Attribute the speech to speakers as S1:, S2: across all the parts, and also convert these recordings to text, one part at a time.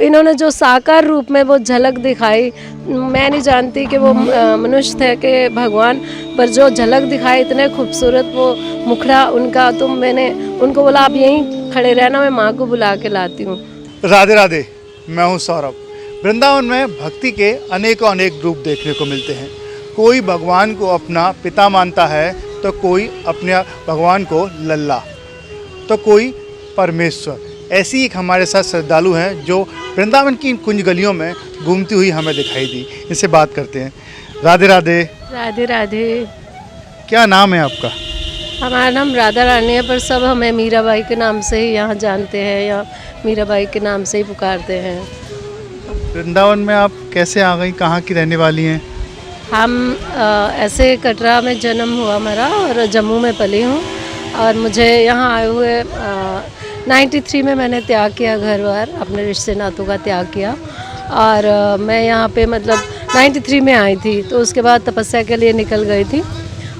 S1: इन्होंने जो साकार रूप में वो झलक दिखाई, मैं नहीं जानती कि वो मनुष्य थे कि भगवान, पर जो झलक दिखाई इतने खूबसूरत वो मुखड़ा उनका, तो मैंने उनको बोला आप यहीं खड़े रहना, मैं माँ को बुला के लाती हूँ।
S2: राधे राधे, मैं हूँ सौरभ। वृंदावन में भक्ति के अनेकों अनेक रूप देखने को मिलते हैं। कोई भगवान को अपना पिता मानता है, तो कोई अपने भगवान को लल्ला, तो कोई परमेश्वर। ऐसी एक हमारे साथ श्रद्धालु हैं जो वृंदावन की इन कुंज गलियों में घूमती हुई हमें दिखाई दी। इनसे बात करते हैं। राधे राधे।
S1: राधे राधे।
S2: क्या नाम है आपका?
S1: हमारा नाम राधा रानी है, पर सब हमें मीराबाई के नाम से ही यहाँ जानते हैं, या मीराबाई के नाम से ही पुकारते हैं।
S2: वृंदावन में आप कैसे आ गई? कहाँ की रहने वाली हैं?
S1: हम ऐसे कटरा में जन्म हुआ मेरा और जम्मू में पली हूँ, और मुझे यहाँ आए हुए 93 में मैंने त्याग किया घर बार, अपने रिश्ते नातों का त्याग किया। और मैं यहाँ पे मतलब 93 में आई थी, तो उसके बाद तपस्या के लिए निकल गई थी,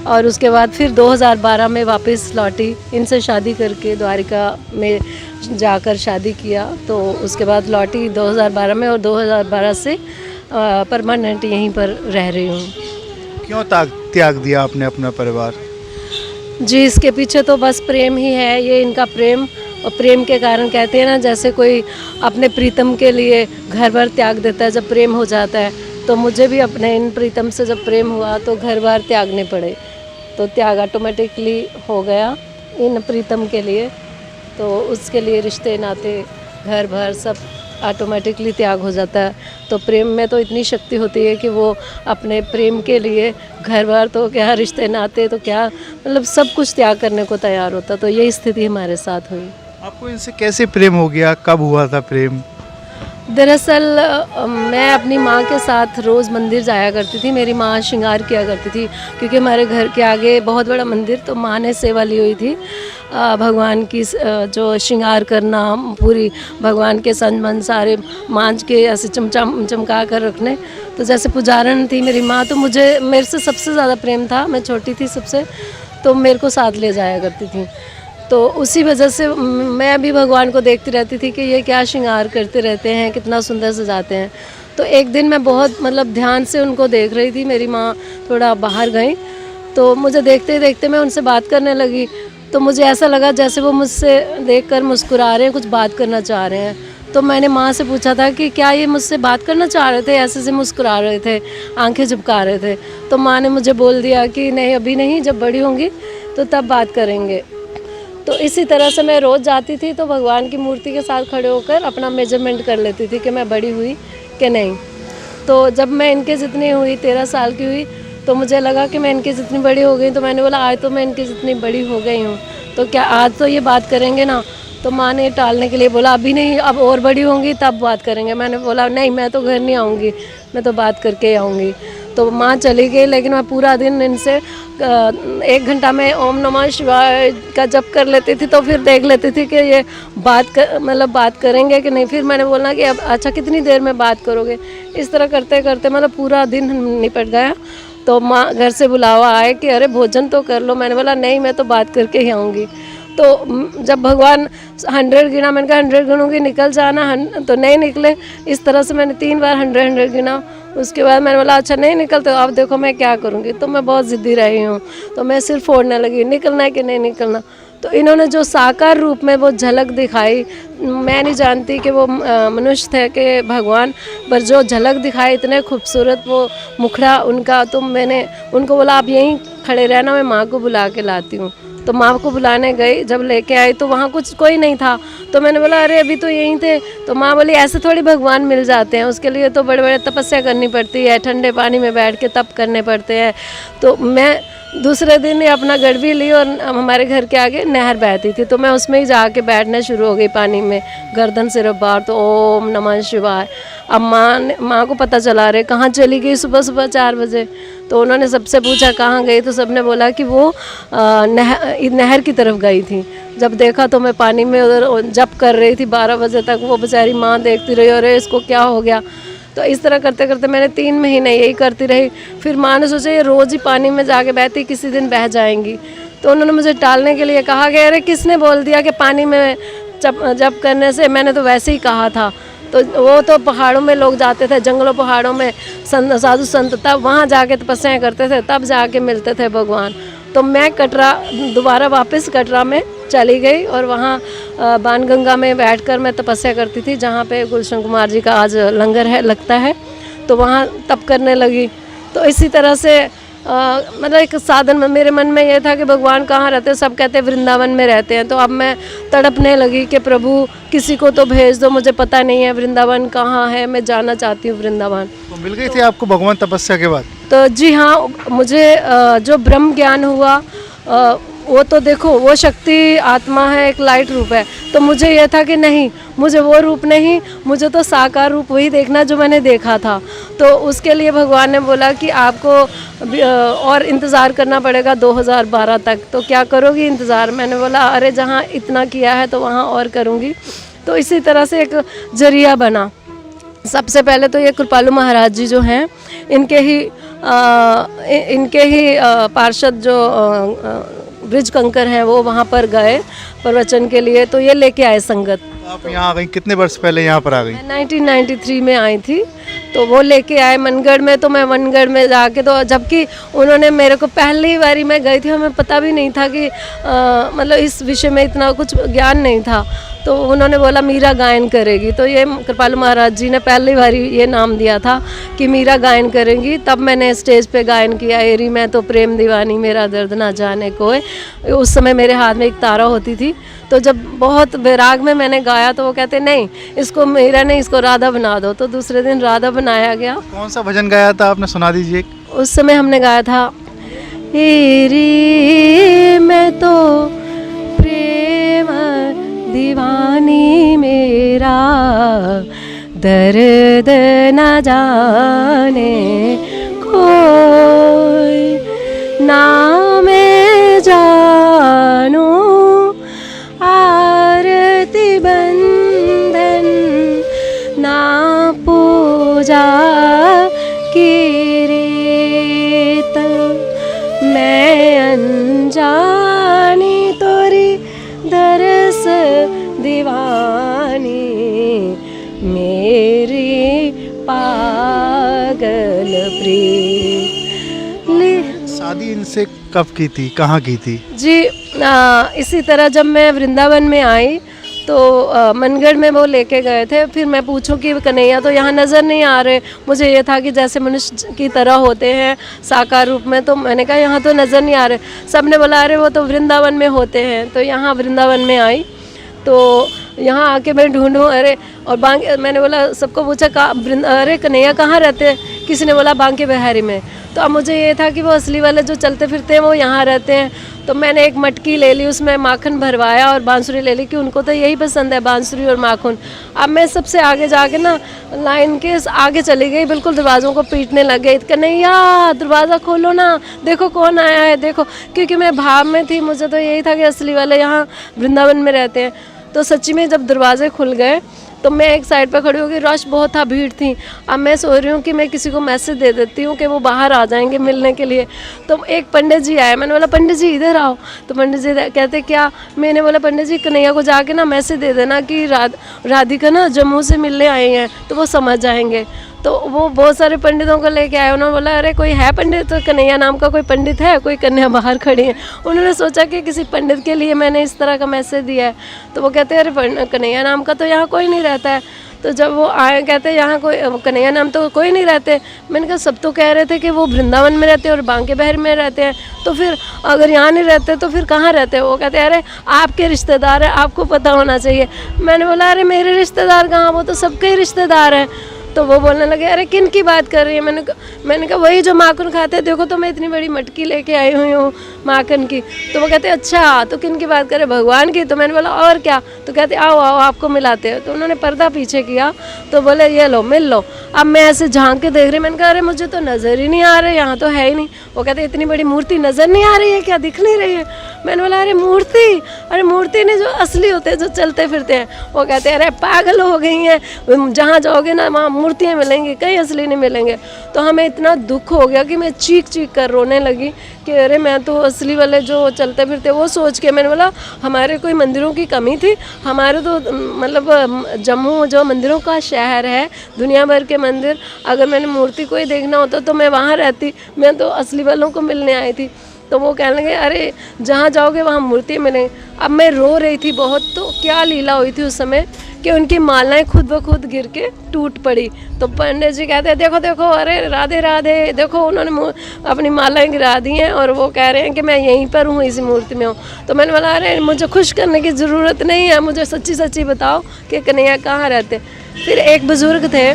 S1: और उसके बाद फिर 2012 में वापस लौटी। इनसे शादी करके द्वारिका में जाकर शादी किया, तो उसके बाद लौटी 2012 में, और 2012 से परमानेंट यहीं पर रह रही हूँ।
S2: क्यों त्याग दिया आपने अपना परिवार?
S1: जी, इसके पीछे तो बस प्रेम ही है, ये इनका प्रेम, और प्रेम के कारण कहते हैं ना, जैसे कोई अपने प्रीतम के लिए घर बार त्याग देता है जब प्रेम हो जाता है, तो मुझे भी अपने इन प्रीतम से जब प्रेम हुआ तो घर बार त्यागने पड़े, तो त्याग ऑटोमेटिकली हो गया इन प्रीतम के लिए। तो उसके लिए रिश्ते नाते घर भर सब ऑटोमेटिकली त्याग हो जाता है। तो प्रेम में तो इतनी शक्ति होती है कि वो अपने प्रेम के लिए घर बार तो क्या, रिश्ते नाते तो क्या, मतलब सब कुछ त्याग करने को तैयार होता। तो यही स्थिति हमारे साथ हुई।
S2: आपको इनसे कैसे प्रेम हो गया? कब हुआ था प्रेम?
S1: दरअसल मैं अपनी माँ के साथ रोज़ मंदिर जाया करती थी। मेरी माँ श्रृंगार किया करती थी, क्योंकि हमारे घर के आगे बहुत बड़ा मंदिर, तो माँ ने सेवा ली हुई थी भगवान की, जो श्रृंगार करना, पूरी भगवान के संजमन सारे मांझ के ऐसे चमका कर रखने। तो जैसे पुजारन थी मेरी माँ, तो मेरे से सबसे ज़्यादा प्रेम था। मैं छोटी थी सबसे, तो मेरे को साथ ले जाया करती थी। तो उसी वजह से मैं भी भगवान को देखती रहती थी कि ये क्या श्रृंगार करते रहते हैं, कितना सुंदर सजाते हैं। तो एक दिन मैं बहुत मतलब ध्यान से उनको देख रही थी। मेरी माँ थोड़ा बाहर गई, तो मुझे देखते देखते मैं उनसे बात करने लगी। तो मुझे ऐसा लगा जैसे वो मुझसे देखकर मुस्कुरा रहे हैं, कुछ बात करना चाह रहे हैं। तो मैंने माँ से पूछा था कि क्या ये मुझसे बात करना चाह रहे थे, ऐसे से मुस्कुरा रहे थे, आंखें झुपका रहे थे। तो माँ ने मुझे बोल दिया कि नहीं, अभी नहीं, जब बड़ी होंगी तो तब बात करेंगे। तो इसी तरह से मैं रोज़ जाती थी, तो भगवान की मूर्ति के साथ खड़े होकर अपना मेजरमेंट कर लेती थी कि मैं बड़ी हुई कि नहीं। तो जब मैं इनके जितनी हुई, 13 साल की हुई, तो मुझे लगा कि मैं इनकी जितनी बड़ी हो गई। तो मैंने बोला आज तो मैं इनकी जितनी बड़ी हो गई हूँ, तो क्या आज तो ये बात करेंगे ना। तो माँ ने टालने के लिए बोला अभी नहीं, अब और बड़ी होंगी तब बात करेंगे। मैंने बोला नहीं, मैं तो घर नहीं आऊँगी, मैं तो बात करके आऊँगी। तो माँ चली गई, लेकिन मैं पूरा दिन इनसे 1 घंटा में ओम नमः शिवाय का जप कर लेती थी। तो फिर देख लेती थी कि ये बात करेंगे कि नहीं। फिर मैंने बोला कि अब अच्छा कितनी देर में बात करोगे। इस तरह करते करते मतलब पूरा दिन निपट गया। तो माँ घर से बुलावा आए कि अरे भोजन तो कर लो। मैंने बोला नहीं, मैं तो बात करके ही आऊँगी। तो जब भगवान 100 गिना, मैंने कहा 100 गिनूंगी, निकल जाना, तो नहीं निकले। इस तरह से मैंने 3 बार 100 गिना। उसके बाद मैंने बोला अच्छा नहीं निकलते, अब देखो मैं क्या करूँगी। तो मैं बहुत ज़िद्दी रही हूँ, तो मैं सिर फोड़ने लगी, निकलना है कि नहीं निकलना। तो इन्होंने जो साकार रूप में वो झलक दिखाई, मैं नहीं जानती कि वो मनुष्य थे कि भगवान, पर जो झलक दिखाई इतने खूबसूरत वो मुखड़ा उनका, तो मैंने उनको बोला आप यहीं खड़े रहना, मैं माँ को बुला के लाती हूँ। तो माँ को बुलाने गई, जब लेके आई तो वहाँ कोई नहीं था। तो मैंने बोला अरे अभी तो यहीं थे। तो माँ बोली ऐसे थोड़ी भगवान मिल जाते हैं, उसके लिए तो बड़े बड़े तपस्या करनी पड़ती है, ठंडे पानी में बैठ के तप करने पड़ते हैं। तो मैं दूसरे दिन ही अपना गड़बी ली, और हमारे घर के आगे नहर बहती थी, तो मैं उसमें ही जाके बैठना शुरू हो गई पानी में, गर्दन से रबार। तो ओम नमः शिवाय। अब माँ को पता चला रहे कहाँ चली गई सुबह 4 बजे। तो उन्होंने सबसे पूछा कहाँ गई, तो सबने बोला कि वो नहर की तरफ गई थी। जब देखा तो मैं पानी में उधर जप कर रही थी 12 बजे तक। वो बेचारी माँ देखती रही, अरे इसको क्या हो गया। तो इस तरह करते करते मैंने 3 महीने यही करती रही। फिर माँ ने सोचा ये रोज़ ही पानी में जाके बहती, किसी दिन बह जाएंगी। तो उन्होंने मुझे टालने के लिए कहा कि अरे किसने बोल दिया कि पानी में जप करने से, मैंने तो वैसे ही कहा था। तो वो तो पहाड़ों में लोग जाते थे, जंगलों पहाड़ों में साधु संत, तब वहाँ जाके तपस्याएं करते थे, तब जाके मिलते थे भगवान। तो मैं कटरा दोबारा वापस कटरा में चली गई और वहाँ बाणगंगा में बैठकर मैं तपस्या करती थी, जहाँ पे गुलशन कुमार जी का आज लंगर है लगता है, तो वहाँ तप करने लगी। तो इसी तरह से मतलब एक साधन में मेरे मन में ये था कि भगवान कहाँ रहते हैं, सब कहते हैं वृंदावन में रहते हैं। तो अब मैं तड़पने लगी कि प्रभु किसी को तो भेज दो, मुझे पता नहीं है वृंदावन कहाँ है, मैं जाना चाहती हूँ वृंदावन।
S2: तो मिल गई थी आपको भगवान तपस्या के बाद?
S1: तो जी हाँ, मुझे जो ब्रह्म ज्ञान हुआ वो तो देखो वो शक्ति आत्मा है, एक लाइट रूप है। तो मुझे यह था कि नहीं, मुझे वो रूप नहीं, मुझे तो साकार रूप वही देखना जो मैंने देखा था। तो उसके लिए भगवान ने बोला कि आपको और इंतज़ार करना पड़ेगा 2012 तक। तो क्या करोगी इंतज़ार? मैंने बोला अरे जहाँ इतना किया है तो वहाँ और करूँगी। तो इसी तरह से एक जरिया बना। सबसे पहले तो ये कृपालु महाराज जी जो हैं, इनके ही पार्षद जो ब्रिज कंकर हैं वो वहाँ पर गए प्रवचन के लिए, तो ये लेके आए संगत।
S2: आप यहाँ आ गई कितने वर्ष पहले यहाँ पर आ गई?
S1: मैं 1993 में आई थी, तो वो लेके आए मनगढ़ में। तो मैं मनगढ़ में जाके, तो जबकि उन्होंने मेरे को पहली बारी मैं गई थी, हमें पता भी नहीं था कि मतलब इस विषय में इतना कुछ ज्ञान नहीं था। तो उन्होंने बोला मीरा गायन करेगी। तो ये कृपालु महाराज जी ने पहली बारी ये नाम दिया था कि मीरा गायन करेंगी। तब मैंने स्टेज पे गायन किया, एरी मैं तो प्रेम दीवानी मेरा दर्द ना जाने कोई। उस समय मेरे हाथ में एक तारा होती थी। तो जब बहुत वैराग में मैंने गाया तो वो कहते नहीं, इसको मीरा नहीं, इसको राधा बना दो। तो दूसरे दिन राधा बनाया गया।
S2: कौन सा भजन गाया था आपने, सुना दीजिए।
S1: उस समय हमने गाया था एरी मैं तो प्रेम दीवानी मेरा दर्द न जाने कोई, ना मैं जानू आरती बंधन, ना पूजा की रीत, मैं अनजानी तोरी दरस दीवानी मेरी पागल प्रीत।
S2: शादी इनसे कब की थी, कहाँ की थी?
S1: जी इसी तरह जब मैं वृंदावन में आई तो मनगढ़ में वो लेके गए थे। फिर मैं पूछूं कि कन्हैया तो यहाँ नज़र नहीं आ रहे। मुझे ये था कि जैसे मनुष्य की तरह होते हैं साकार रूप में, तो मैंने कहा यहाँ तो नज़र नहीं आ रहे। सब ने बोला अरे वो तो वृंदावन में होते हैं। तो यहाँ वृंदावन में आई तो यहाँ आके मैं ढूंढूं, अरे और मैंने बोला, सबको पूछा अरे कन्हैया कहाँ रहते हैं? किसी ने बोला बांके बिहारी में। तो अब मुझे ये था कि वो असली वाले जो चलते फिरते हैं वो यहाँ रहते हैं। तो मैंने एक मटकी ले ली, उसमें माखन भरवाया और बांसुरी ले ली कि उनको तो यही पसंद है, बांसुरी और माखन। अब मैं सबसे आगे जाके ना लाइन के आगे चली गई, बिल्कुल दरवाज़ों को पीटने लग गई, कन्हैया दरवाज़ा खोलो ना, देखो कौन आया है देखो। क्योंकि मैं भाव में थी, मुझे तो यही था कि असली वाले यहाँ वृंदावन में रहते हैं। तो सच्ची में जब दरवाजे खुल गए तो मैं एक साइड पर खड़ी हो गई, रश बहुत था, भीड़ थी। अब मैं सोच रही हूँ कि मैं किसी को मैसेज दे देती हूँ कि वो बाहर आ जाएंगे मिलने के लिए। तो एक पंडित जी आए, मैंने बोला पंडित जी इधर आओ। तो पंडित जी कहते क्या? मैंने बोला पंडित जी कन्हैया को जाके ना मैसेज दे देना कि राधिका ना जम्मू से मिलने आए हैं, तो वो समझ जाएंगे। तो वो बहुत सारे पंडितों को लेके आए। उन्होंने बोला अरे कोई है पंडित? तो कन्हैया नाम का कोई पंडित है? कोई कन्या बाहर खड़ी है। उन्होंने सोचा कि किसी पंडित के लिए मैंने इस तरह का मैसेज दिया है। तो वो कहते हैं अरे कन्हैया नाम का तो यहाँ कोई नहीं रहता है। तो जब वो आए कहते यहाँ कोई कन्हैया नाम तो कोई नहीं रहते। मैंने कहा सब तो कह रहे थे कि वो वृंदावन में रहते हैं और बांके बिहारी में रहते हैं, तो फिर अगर यहाँ नहीं रहते तो फिर कहाँ रहते हैं? वो कहते हैं अरे आपके रिश्तेदार हैं, आपको पता होना चाहिए। मैंने बोला अरे मेरे रिश्तेदार कहाँ, वो तो सबके ही रिश्तेदार हैं। तो वो बोलने लगे अरे किन की बात कर रही है? मैंने कहा वही जो माखन खाते हैं, देखो तो मैं इतनी बड़ी मटकी लेके आई हुई हूँ माखन की। तो वो कहते अच्छा तो किन की बात करे? भगवान की। तो मैंने बोला और क्या? तो कहते आओ आओ आपको मिलाते हैं। तो उन्होंने पर्दा पीछे किया, तो बोले ये लो मिल लो। अब मैं ऐसे झांक के देख रही, मैंने कहा अरे मुझे तो नज़र ही नहीं आ रहे, यहाँ तो है ही नहीं। वो कहते इतनी बड़ी मूर्ति नज़र नहीं आ रही है क्या, दिख नहीं रही है? मैंने बोला अरे मूर्ति नहीं, जो असली होते हैं जो चलते फिरते हैं। वो कहते हैं अरे पागल हो गई हैं, जहाँ जाओगे ना वहाँ मूर्तियाँ मिलेंगी, कहीं असली नहीं मिलेंगे। तो हमें इतना दुख हो गया कि मैं चीख कर रोने लगी कि अरे मैं तो असली वाले जो चलते फिरते वो सोच के मैंने बोला हमारे कोई मंदिरों की कमी थी। हमारे तो मतलब जम्मू जो मंदिरों का शहर है, दुनिया भर के मंदिर, अगर मैंने मूर्ति कोई देखना होता तो मैं वहाँ रहती, मैं तो असली वालों को मिलने आई थी। तो वो कहने लगे अरे जहाँ जाओगे वहाँ मूर्ति मिलेंगी। अब मैं रो रही थी बहुत, तो क्या लीला हुई थी उस समय कि उनकी मालाएं खुद ब खुद गिर के टूट पड़ी। तो पंडित जी कहते हैं देखो देखो, अरे राधे राधे, देखो उन्होंने अपनी मालाएं गिरा दी हैं और वो कह रहे हैं कि मैं यहीं पर हूँ, इसी मूर्ति में हूँ। तो मैंने बोला अरे मुझे खुश करने की ज़रूरत नहीं है, मुझे सच्ची सच्ची बताओ कि कन्हैया कहाँ रहते। फिर एक बुज़ुर्ग थे,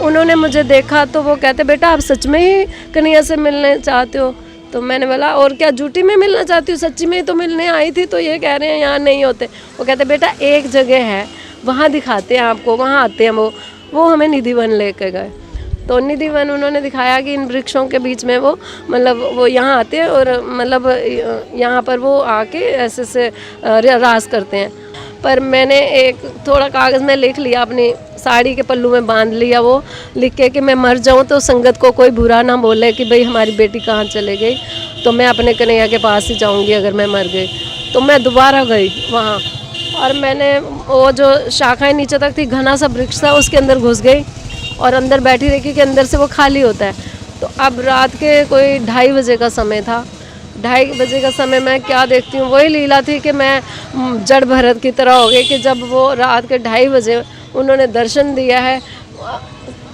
S1: उन्होंने मुझे देखा तो वो कहते बेटा आप सच में ही कन्हैया से मिलने चाहते हो? तो मैंने बोला और क्या झूठी में मिलना चाहती हूँ, सच्ची में ही तो मिलने आई थी, तो ये कह रहे हैं यहाँ नहीं होते। वो कहते बेटा एक जगह है, वहाँ दिखाते हैं आपको, वहाँ आते हैं वो हमें निधिवन लेके गए। तो निधिवन उन्होंने दिखाया कि इन वृक्षों के बीच में वो मतलब वो यहाँ आते हैं और मतलब यहाँ पर वो आके ऐसे से रास करते हैं। पर मैंने एक थोड़ा कागज़ में लिख लिया, अपनी साड़ी के पल्लू में बांध लिया, वो लिख के कि मैं मर जाऊँ तो संगत को कोई बुरा ना बोले कि भाई हमारी बेटी कहाँ चले गई, तो मैं अपने कन्हैया के पास ही जाऊँगी अगर मैं मर गई। तो मैं दोबारा गई वहाँ और मैंने वो जो शाखाएं नीचे तक थी, घना सा वृक्ष था, उसके अंदर घुस गई और अंदर बैठी रही क्योंकि अंदर से वो खाली होता है। तो अब रात के कोई 2:30 बजे का समय था। 2:30 बजे का समय मैं क्या देखती हूँ, वही लीला थी कि मैं जड़ भरत की तरह हो गई कि जब वो रात के 2:30 बजे उन्होंने दर्शन दिया है,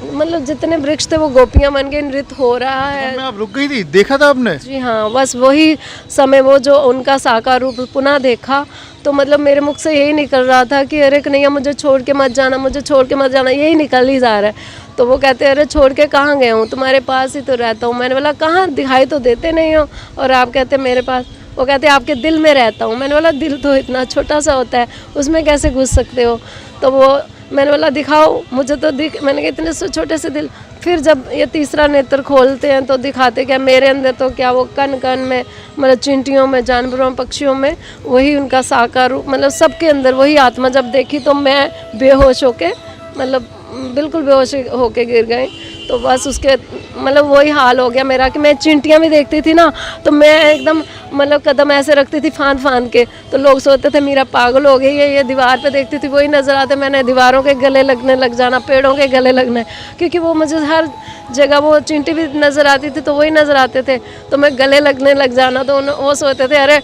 S1: मतलब जितने वृक्ष थे वो गोपियाँ बन के नृत्य हो रहा है।
S2: आप रुक गई थी, देखा था आपने?
S1: जी हाँ, बस वही समय वो जो उनका साकार रूप पुनः देखा तो मतलब मेरे मुख से यही निकल रहा था कि अरे कन्हैया मुझे छोड़ के मत जाना, मुझे छोड़ के मत जाना, यही निकल ही जा रहा है। तो वो कहते अरे छोड़ के कहाँ गए हूँ, तुम्हारे पास ही तो रहता हूँ। मैंने बोला कहाँ, दिखाई तो देते नहीं हो और आप कहते मेरे पास। वो कहते आपके दिल में रहता हूँ। मैंने बोला दिल तो इतना छोटा सा होता है, उसमें कैसे घुस सकते हो? तो वो मैंने बोला दिखाओ मुझे तो मैंने कहा इतने से छोटे से दिल। फिर जब ये तीसरा नेत्र खोलते हैं तो दिखाते क्या मेरे अंदर तो क्या वो कण कण में मतलब चींटियों में, जानवरों, पक्षियों में वही उनका साकार रूप, मतलब सबके अंदर वही आत्मा। जब देखी तो मैं बेहोश होके मतलब बिल्कुल बेहोश होके गिर गई। तो बस उसके मतलब वही हाल हो गया मेरा कि मैं चींटियाँ भी देखती थी ना तो मैं एकदम मतलब कदम ऐसे रखती थी फांद फांद के, तो लोग सोचते थे मेरा पागल हो गई है, ये दीवार पे देखती थी वही नज़र आते। मैंने दीवारों के गले लगने लग जाना, पेड़ों के गले लगने, क्योंकि वो मुझे हर जगह वो चींटी भी नज़र आती थी तो वही नज़र आते थे, तो मैं गले लगने लग जाना। तो वो सोचते थे अरे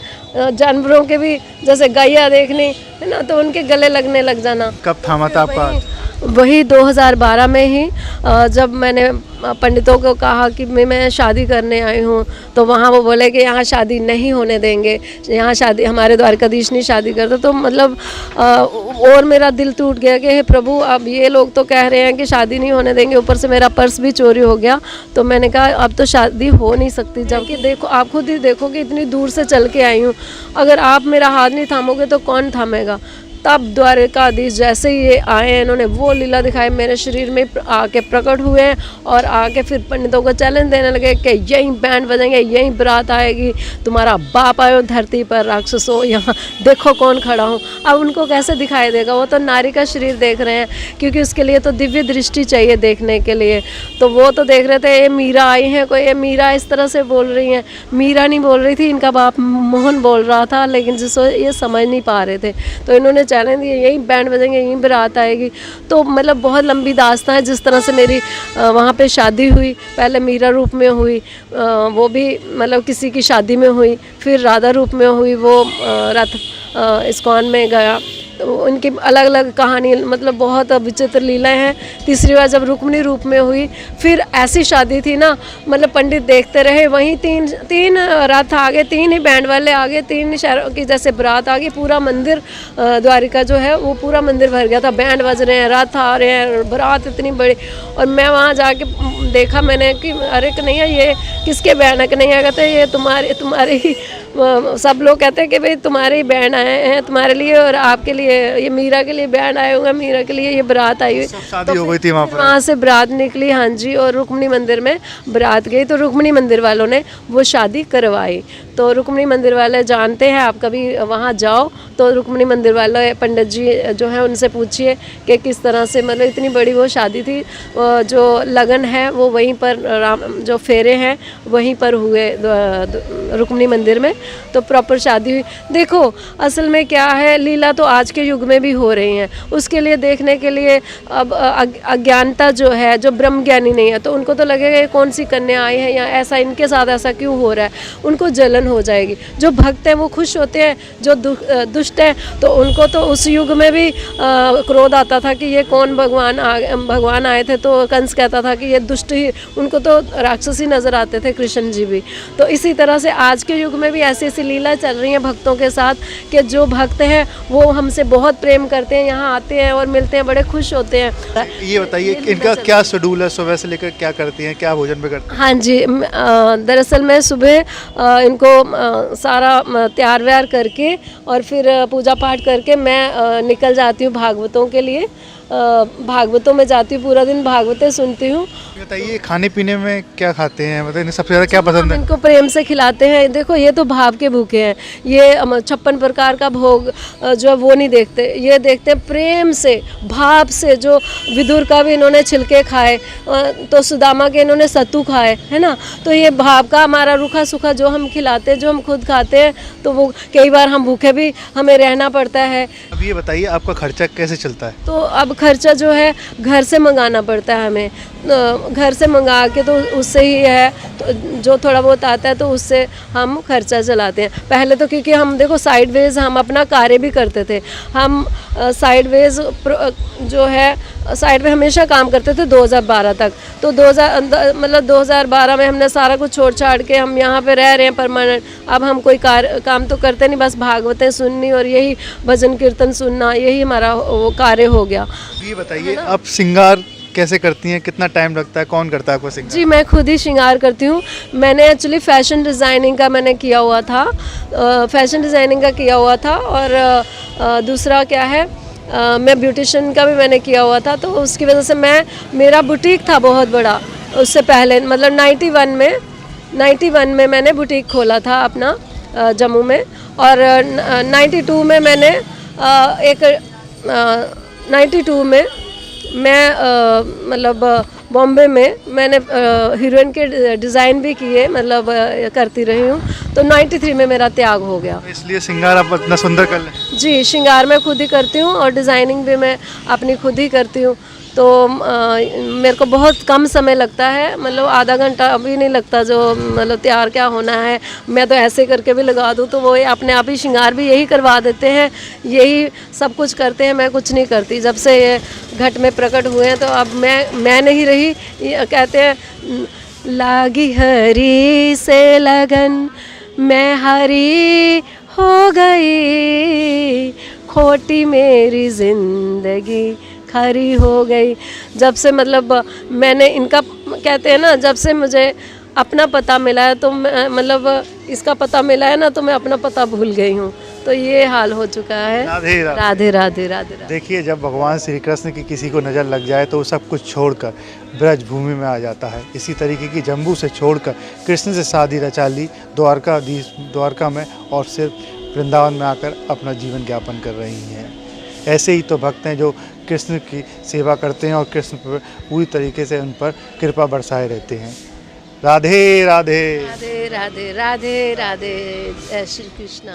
S1: जानवरों के भी जैसे गैया देखनी है ना, तो उनके गले लगने लग जाना।
S2: कब थामा था आपका?
S1: वही 2012 में ही जब मैंने पंडितों को कहा कि मैं शादी करने आई हूँ, तो वहाँ वो बोले कि यहाँ शादी नहीं होने देंगे, यहाँ शादी हमारे द्वारकाधीश नहीं शादी करते। तो मतलब और मेरा दिल टूट गया कि हे प्रभु अब ये लोग तो कह रहे हैं कि शादी नहीं होने देंगे, ऊपर से मेरा पर्स भी चोरी हो गया। तो मैंने कहा अब तो शादी हो नहीं सकती, जबकि देखो आप खुद ही देखो कि इतनी दूर से चल के आई हूँ, अगर आप मेरा हाथ नहीं थामोगे तो कौन थामेगा। तब द्वारकाधीश जैसे ही ये आए हैं, इन्होंने वो लीला दिखाई, मेरे शरीर में आके प्रकट हुए हैं और आके फिर पंडितों को चैलेंज देने लगे कि यहीं बैंड बजेंगे, यहीं बारात आएगी, तुम्हारा बाप आयो धरती पर, राक्षसों यहाँ देखो कौन खड़ा हूँ। अब उनको कैसे दिखाई देगा, वो तो नारी का शरीर देख रहे हैं, क्योंकि उसके लिए तो दिव्य दृष्टि चाहिए देखने के लिए। तो वो तो देख रहे थे ये मीरा आई हैं, कोई ये मीरा इस तरह से बोल रही हैं। मीरा नहीं बोल रही थी, इनका बाप मोहन बोल रहा था, लेकिन जिसको ये समझ नहीं पा रहे थे। तो इन्होंने चैलेंज दिया यहीं बैंड बजेंगे, यहीं बारात आएगी। तो मतलब बहुत लंबी दास्तां है जिस तरह से मेरी वहाँ पे शादी हुई। पहले मीरा रूप में हुई, वो भी मतलब किसी की शादी में हुई, फिर राधा रूप में हुई, वो रथ इस्कॉन में गया। तो उनकी अलग अलग कहानी, मतलब बहुत विचित्र लीलाएं हैं। तीसरी बार जब रुक्मिणी रूप में हुई, फिर ऐसी शादी थी ना, मतलब पंडित देखते रहे, वहीं तीन रथ आ गए, 3 ही बैंड वाले आ गए, 3 शहरों की जैसे बारात आ गई। पूरा मंदिर द्वारिका जो है वो पूरा मंदिर भर गया था, बैंड बज रहे हैं, रथ आ रहे हैं, बारात इतनी बड़ी। और मैं वहाँ जाके देखा मैंने कि अरे कन्हैया ये किसके बैंड है? कन्हैया कहते ये तुम्हारे ही, सब लोग कहते हैं कि भाई तुम्हारे ही बैंड आए हैं तुम्हारे लिए और आपके लिए, ये मीरा के लिए बैंड आए होंगे, मीरा के लिए ये बारात आई हुई।
S2: शादी हो गई थी वहाँ पर?
S1: वहाँ से बारात निकली, हाँ जी, और रुक्मिणी मंदिर में बारात गई, तो रुक्मिणी मंदिर वालों ने वो शादी करवाई। तो रुक्मिणी मंदिर वाले जानते हैं, आप कभी वहाँ जाओ तो रुक्मिणी मंदिर वाले पंडित जी जो है उनसे पूछिए कि किस तरह से मतलब इतनी बड़ी वो शादी थी। जो लगन है वो वहीं पर जो फेरे हैं वहीं पर हुए रुक्मिणी मंदिर में, तो प्रॉपर शादी हुई। देखो असल में क्या है, लीला तो आज के युग में भी हो रही हैं, उसके लिए देखने के लिए अब अज्ञानता जो है, जो ब्रह्म ज्ञानी नहीं है तो उनको तो लगेगा ये कौन सी कन्या आई है या ऐसा इनके साथ ऐसा क्यों हो रहा है, उनको जलन हो जाएगी। जो भक्त हैं वो खुश होते हैं, जो दुष्ट हैं तो उनको तो उस युग में भी क्रोध आता था कि ये कौन भगवान आए थे, तो कंस कहता था कि ये दुष्ट ही, उनको तो राक्षसी नज़र आते थे कृष्ण जी भी। तो इसी तरह से आज के युग में भी ऐसी ऐसी लीला चल रही है भक्तों के साथ कि जो भक्त हैं वो हमसे बहुत प्रेम करते हैं, यहाँ आते हैं और मिलते हैं, बड़े खुश होते हैं।
S2: ये बताइए इनका क्या शेड्यूल है, सुबह से लेकर क्या करती हैं, क्या भोजन भी करती हैं?
S1: हाँ जी, दरअसल मैं सुबह इनको सारा तैयार व्यार करके और फिर पूजा पाठ करके मैं निकल जाती हूँ भागवतों के लिए। भागवतों में जाती हूँ, पूरा दिन भागवतें सुनती हूँ।
S2: बताइए खाने पीने में क्या खाते हैं, मतलब इन्हें सबसे ज़्यादा क्या पसंद है?
S1: इनको प्रेम से खिलाते हैं। देखो ये तो भाव के भूखे हैं, ये 56 प्रकार का भोग जो है वो नहीं देखते, ये देखते हैं प्रेम से, भाव से। जो विदुर का भी इन्होंने छिलके खाए, तो सुदामा के इन्होंने सत्तू खाए, है ना। तो ये भाव का हमारा रूखा सूखा जो हम खिलाते हैं, जो हम खुद खाते हैं, तो वो कई बार हम भूखे भी हमें रहना पड़ता है।
S2: अब ये बताइए आपका खर्चा कैसे चलता है?
S1: तो अब खर्चा जो है घर से मंगाना पड़ता है हमें, घर से मंगा के तो उससे ही है, तो जो थोड़ा बहुत आता है तो उससे हम खर्चा चलाते हैं। पहले तो क्योंकि हम देखो साइडवेज हम अपना कार्य भी करते थे, हम साइडवेज जो है साइड में हमेशा काम करते थे 2012 तक। तो 2012 में हमने सारा कुछ छोड़ छाड़ के हम यहाँ पे रह रहे हैं परमानेंट। अब हम कोई काम तो करते नहीं, बस भागवतें सुननी और यही भजन कीर्तन सुनना, यही हमारा वो कार्य हो गया।
S2: ये बताइए आप श्रृंगार कैसे करती हैं, कितना टाइम लगता है, कौन करता है आपको श्रृंगार?
S1: जी मैं खुद ही श्रृंगार करती हूँ। मैंने एक्चुअली फ़ैशन डिज़ाइनिंग का मैंने किया हुआ था, फ़ैशन डिज़ाइनिंग का किया हुआ था, और दूसरा क्या है, मैं ब्यूटिशियन का भी मैंने किया हुआ था। तो उसकी वजह से मेरा बुटीक था बहुत बड़ा, उससे पहले मतलब 91 में मैंने बुटीक खोला था अपना जम्मू में, और 92 में मैंने 92 में मैं मतलब बॉम्बे में मैंने हीरोइन के डिज़ाइन भी किए, मतलब करती रही हूँ। तो 93 में मेरा त्याग हो गया।
S2: इसलिए श्रृंगार आप इतना सुंदर कर लें?
S1: जी, श्रृंगार मैं खुद ही करती हूँ और डिज़ाइनिंग भी मैं अपनी खुद ही करती हूँ। तो मेरे को बहुत कम समय लगता है, मतलब आधा घंटा अभी नहीं लगता, जो मतलब तैयार क्या होना है मैं तो ऐसे करके भी लगा दूँ तो वो अपने आप ही श्रृंगार भी यही करवा देते हैं, यही सब कुछ करते हैं, मैं कुछ नहीं करती। जब से ये घट में प्रकट हुए हैं तो अब मैं नहीं रही। ये कहते हैं लागी हरी से लगन मैं हरी हो गई, खोटी मेरी जिंदगी खरी हो गई। जब से मतलब मैंने इनका कहते हैं ना, जब से मुझे अपना पता मिला है तो मतलब इसका पता मिला है ना, तो मैं अपना पता भूल गई हूँ। तो ये हाल हो चुका है।
S2: राधे राधे
S1: राधे राधे राधे राधे।
S2: देखिए जब भगवान श्री कृष्ण की किसी को नज़र लग जाए तो वो सब कुछ छोड़कर ब्रज भूमि में आ जाता है। इसी तरीके की जम्बू से छोड़कर कृष्ण से शादी रचा ली द्वारका में, और सिर्फ वृंदावन में आकर अपना जीवन यापन कर रही हैं। ऐसे ही तो भक्त हैं जो कृष्ण की सेवा करते हैं और कृष्ण पर पूरी तरीके से उन पर कृपा बरसाए रहते हैं। राधे राधे
S1: राधे राधे राधे राधे, जय श्री कृष्ण।